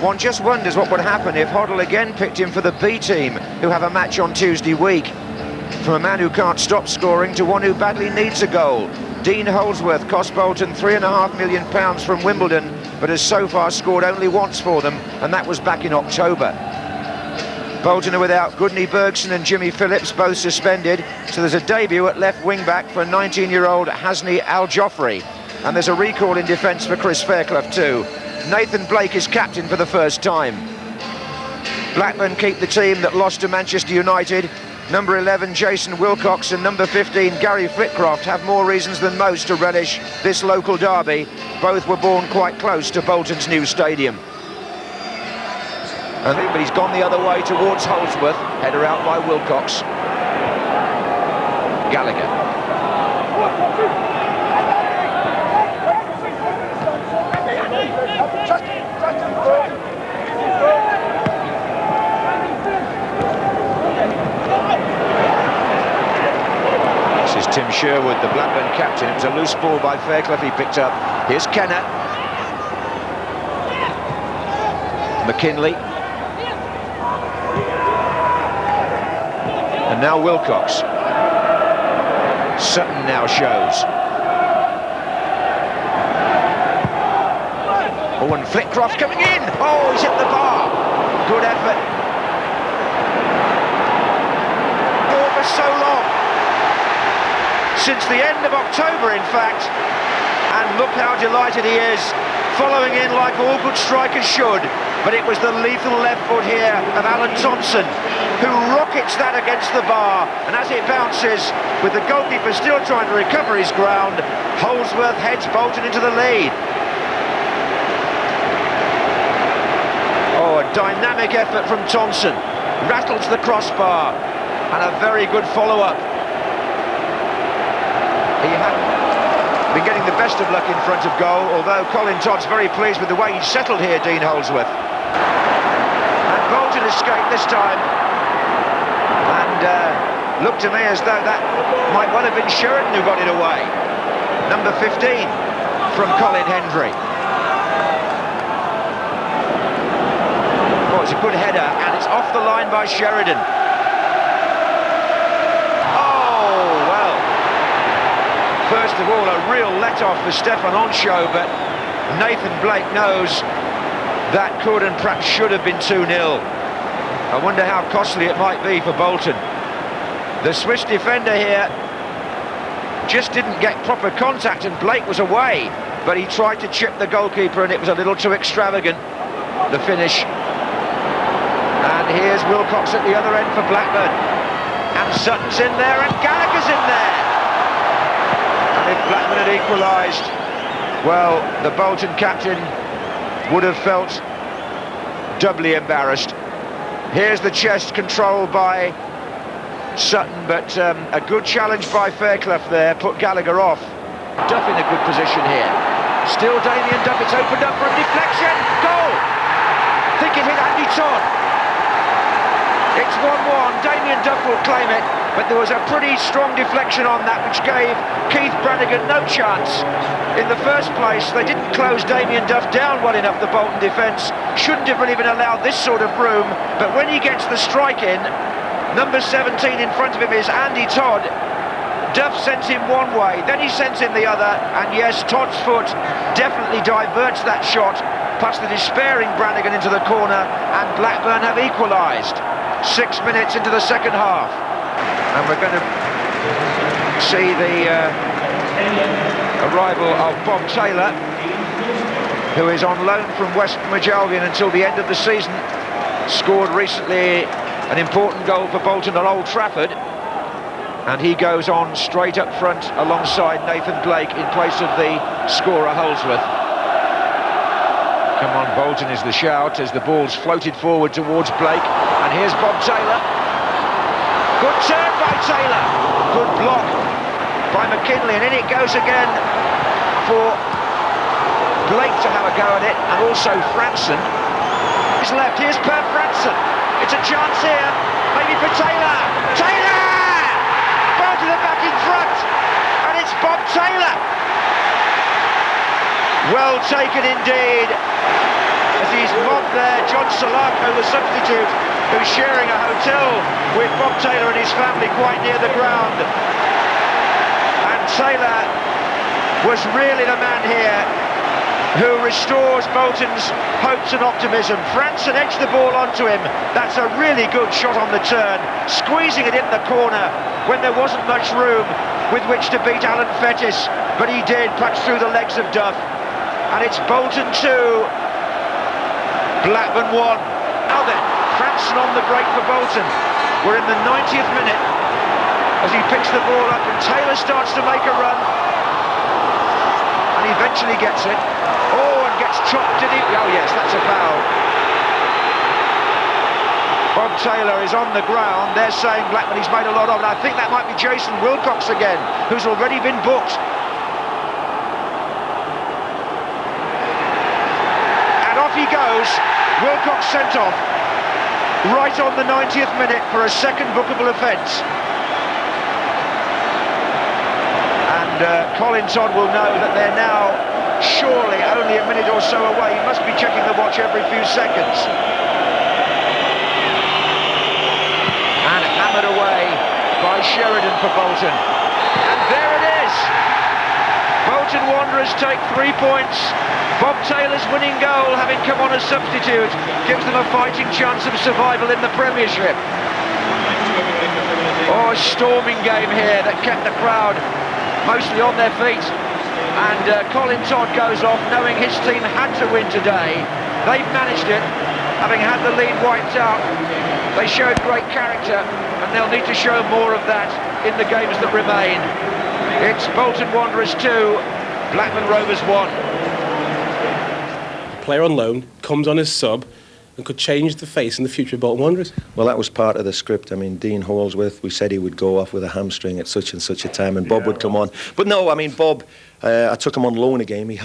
One just wonders what would happen if Hoddle again picked him for the B team, who have a match on Tuesday week. From a man who can't stop scoring to one who badly needs a goal. Dean Holdsworth cost Bolton £3.5 million from Wimbledon, but has so far scored only once for them, and that was back in October. Bolton are without Goodney Bergson and Jimmy Phillips, both suspended, so there's a debut at left wing-back for 19-year-old Hasni Al-Joffrey, and there's a recall in defence for Chris Fairclough too. Nathan Blake is captain for the first time. Blackburn keep the team that lost to Manchester United. Number 11 Jason Wilcox and number 15 Gary Flitcroft have more reasons than most to relish this local derby. Both were born quite close to Bolton's new stadium. But he's gone the other way towards Holdsworth. Header out by Wilcox. Gallagher. This is Tim Sherwood, the Blackburn captain. It was a loose ball by Fairclough he picked up. Here's Kenner. McKinley. And now Wilcox. Sutton now shows. Oh, and Flitcroft coming in. Oh, he's hit the bar. Good effort. Oh, for so long. Since the end of October, in fact. And look how delighted he is. Following in like all good strikers should. But it was the lethal left foot here of Alan Thompson, who rockets that against the bar, and as it bounces, with the goalkeeper still trying to recover his ground, Holdsworth heads Bolton into the lead. Oh, a dynamic effort from Thompson, rattles the crossbar, and a very good follow-up. He had been getting the best of luck in front of goal, although Colin Todd's very pleased with the way he settled here, Dean Holdsworth. And Bolton escaped this time, and looked to me as though that might well have been Sheridan who got it away. Number 15 from Colin Hendry. Oh, it's a good header, and it's off the line by Sheridan. First of all, a real let-off for Stefan Onshow, but Nathan Blake knows that could and perhaps should have been 2-0. I wonder how costly it might be for Bolton. The Swiss defender here just didn't get proper contact, and Blake was away, but he tried to chip the goalkeeper, and it was a little too extravagant, the finish. And here's Wilcox at the other end for Blackburn. And Sutton's in there, and Gallagher's in there. If Blackburn had equalised, well, the Bolton captain would have felt doubly embarrassed. Here's the chest control by Sutton, but a good challenge by Fairclough there put Gallagher off. Duff in a good position here. Still Damien Duff, it's opened up for a deflection. Goal! I think it hit Andy Todd. It's 1-1, Damien Duff will claim it, but there was a pretty strong deflection on that which gave Keith Brannigan no chance. In the first place, they didn't close Damien Duff down well enough, the Bolton defence. Shouldn't have really been allowed this sort of room, but when he gets the strike in, number 17 in front of him is Andy Todd. Duff sends him one way, then he sends him the other, and yes, Todd's foot definitely diverts that shot past the despairing Brannigan into the corner, and Blackburn have equalised. 6 minutes into the second half, and we're going to see the arrival of Bob Taylor, who is on loan from West Bromwich Albion until the end of the season. Scored recently an important goal for Bolton at Old Trafford, and he goes on straight up front alongside Nathan Blake in place of the scorer Holdsworth. Come on, Bolton is the shout as the ball's floated forward towards Blake. And here's Bob Taylor. Good turn by Taylor. Good block by McKinley. And in it goes again for Blake to have a go at it. And also Franson. He's left. Here's Per Franson. It's a chance here. Maybe for Taylor. Taylor! Bolton are back in front. And it's Bob Taylor. Well taken indeed. as he's mobbed there. John Salako, the substitute, who's sharing a hotel with Bob Taylor and his family quite near the ground. And Taylor was really the man here who restores Bolton's hopes and optimism. Franson edged the ball onto him. That's a really good shot on the turn, squeezing it in the corner when there wasn't much room with which to beat Alan Fettis, but he did, perhaps through the legs of Duff. And it's Bolton 2, Blackburn 1. Now then, Franson on the break for Bolton. We're in the 90th minute as he picks the ball up and Taylor starts to make a run. And he eventually gets it. Oh, and gets chopped, did he? Oh yes, that's a foul. Bob Taylor is on the ground. They're saying Blackburn, he's made a lot of it. I think that might be Jason Wilcox again, who's already been booked. And off he goes. Wilcox sent off right on the 90th minute for a second bookable offence. And Colin Todd will know that they're now surely only a minute or so away. He must be checking the watch every few seconds. And hammered away by Sheridan for Bolton. And there it is! Bolton Wanderers take 3 points. Bob Taylor's winning goal, having come on as substitute, gives them a fighting chance of survival in the Premiership. Oh, a storming game here that kept the crowd mostly on their feet. And Colin Todd goes off knowing his team had to win today. They've managed it, having had the lead wiped out. They showed great character, and they'll need to show more of that in the games that remain. It's Bolton Wanderers 2, Blackburn Rovers 1. Player on loan comes on as sub and could change the face and the future of Bolton Wanderers. Well, that was part of the script. I mean, Dean Holsworth, we said he would go off with a hamstring at such and such a time, and Bob would come on. But no, I mean, Bob, I took him on loan again. He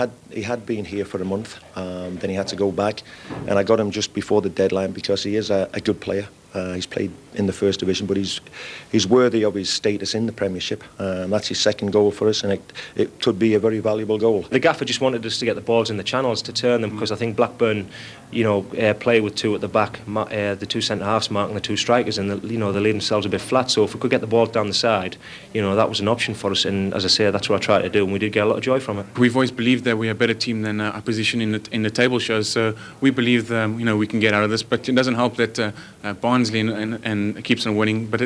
had been here for a month, then he had to go back, and I got him just before the deadline because he is a good player. He's played in the First Division, but he's worthy of his status in the Premiership. That's his second goal for us, and it could be a very valuable goal. The gaffer just wanted us to get the balls in the channels to turn them, because I think Blackburn, play with two at the back, the two centre halves marking the two strikers, and they leave themselves a bit flat. So if we could get the ball down the side, that was an option for us. And as I say, that's what I tried to do, and we did get a lot of joy from it. We've always believed that we're a better team than our position in the table shows. So we believe we can get out of this, but it doesn't help that Barnsley and keeps on winning. But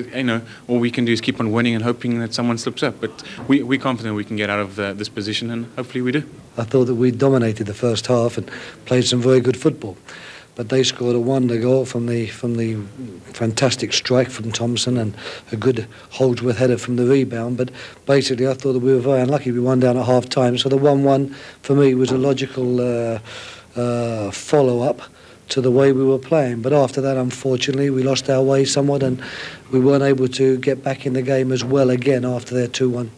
all we can do is keep on winning and hoping that someone slips up. But we're confident we can get out of this position, and hopefully we do. I thought that we dominated the first half and played some very good football, but they scored a wonder goal from the fantastic strike from Thompson and a good Holdsworth header from the rebound. But basically I thought that we were very unlucky. We won down at half time, so the 1-1 for me was a logical follow-up to the way we were playing. But after that, unfortunately, we lost our way somewhat, and we weren't able to get back in the game as well again after their 2-1.